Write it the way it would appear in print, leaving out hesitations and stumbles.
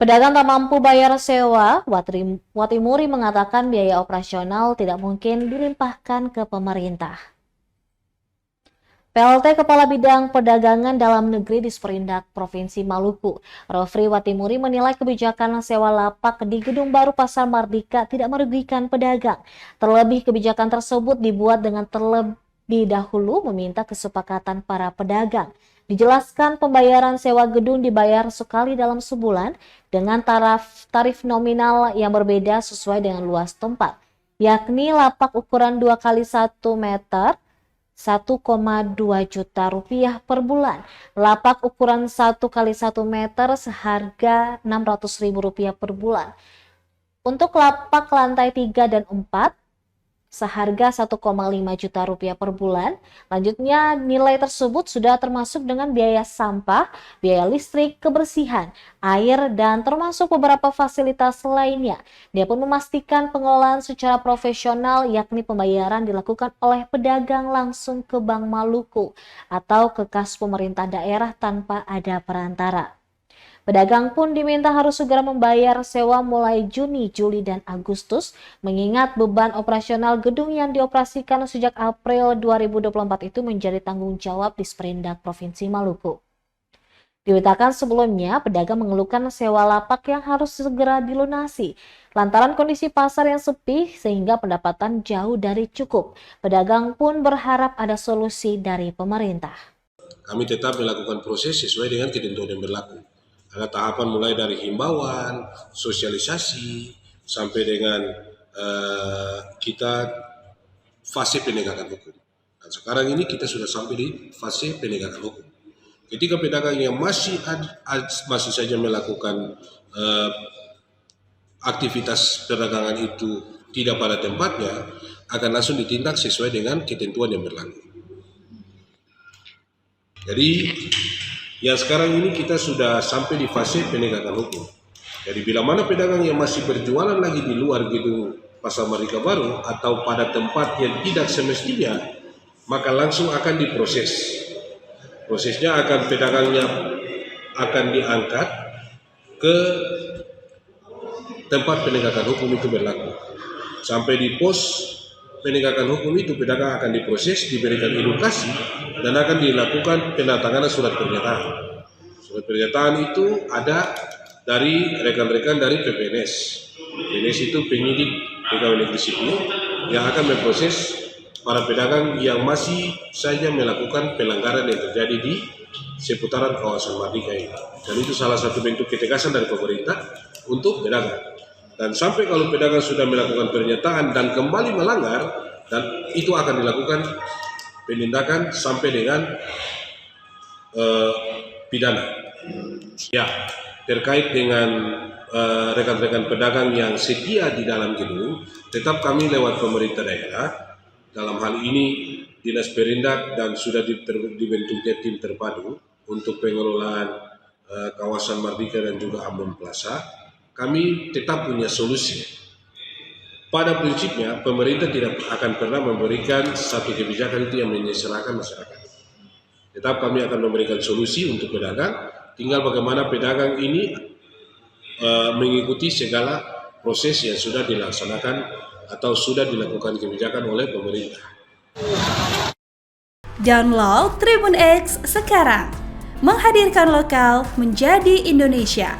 Pedagang tak mampu bayar sewa, Watimuri mengatakan biaya operasional tidak mungkin dilimpahkan ke pemerintah. PLT Kepala Bidang Perdagangan Dalam Negeri di Disperindak Provinsi Maluku, Rofri Watimuri menilai kebijakan sewa lapak di Gedung Baru Pasar Mardika tidak merugikan pedagang. Terlebih kebijakan tersebut dibuat dengan terlebih dahulu meminta kesepakatan para pedagang. Dijelaskan pembayaran sewa gedung dibayar sekali dalam sebulan dengan tarif nominal yang berbeda sesuai dengan luas tempat, yakni lapak ukuran 2 kali 1 meter 1,2 juta rupiah per bulan. Lapak ukuran 1 kali 1 meter seharga 600.000 rupiah per bulan. Untuk lapak lantai 3 dan 4 seharga 1,5 juta rupiah per bulan. Lanjutnya, nilai tersebut sudah termasuk dengan biaya sampah, biaya listrik, kebersihan, air, dan termasuk beberapa fasilitas lainnya. Dia pun memastikan pengelolaan secara profesional, yakni pembayaran dilakukan oleh pedagang langsung ke Bank Maluku atau ke kas pemerintah daerah tanpa ada perantara. Pedagang pun diminta harus segera membayar sewa mulai Juni, Juli, dan Agustus, mengingat beban operasional gedung yang dioperasikan sejak April 2024 itu menjadi tanggung jawab Disperindak Provinsi Maluku. Diberitakan sebelumnya, pedagang mengeluhkan sewa lapak yang harus segera dilunasi, lantaran kondisi pasar yang sepi sehingga pendapatan jauh dari cukup. Pedagang pun berharap ada solusi dari pemerintah. Kami tetap melakukan proses sesuai dengan ketentuan yang berlaku. Ada tahapan mulai dari himbauan, sosialisasi, sampai dengan kita fase penegakan hukum. Dan sekarang ini kita sudah sampai di fase penegakan hukum. Ketika pedagang yang masih saja melakukan aktivitas perdagangan itu tidak pada tempatnya, akan langsung ditindak sesuai dengan ketentuan yang berlaku. Jadi yang sekarang ini kita sudah sampai di fase penegakan hukum. Jadi bila mana pedagang yang masih berjualan lagi di luar gedung Pasar Mardika Baru atau pada tempat yang tidak semestinya, maka langsung akan diproses. Prosesnya akan pedagangnya akan diangkat ke tempat penegakan hukum itu berlaku. Sampai di pos penegakan hukum itu pedagang akan diproses, diberikan edukasi, dan akan dilakukan penandatanganan surat pernyataan. Surat pernyataan itu ada dari rekan-rekan dari PPNS. PPNS itu penyidik pegawai negeri sipil yang akan memproses para pedagang yang masih saja melakukan pelanggaran yang terjadi di seputaran kawasan Mardika ini. Dan itu salah satu bentuk ketegasan dari pemerintah untuk pedagang. Dan sampai kalau pedagang sudah melakukan pernyataan dan kembali melanggar, dan itu akan dilakukan penindakan sampai dengan pidana. Ya, terkait dengan rekan-rekan pedagang yang setia di dalam gedung, tetap kami lewat pemerintah daerah, dalam hal ini Dinas Perindak, dan sudah dibentuknya tim terpadu untuk pengelolaan kawasan Mardika dan juga Ambon Plaza. Kami tetap punya solusi. Pada prinsipnya, pemerintah tidak akan pernah memberikan satu kebijakan itu yang menyesalahkan masyarakat. Tetap kami akan memberikan solusi untuk pedagang, tinggal bagaimana pedagang ini mengikuti segala proses yang sudah dilaksanakan atau sudah dilakukan kebijakan oleh pemerintah. Download Tribun X sekarang, menghadirkan lokal menjadi Indonesia.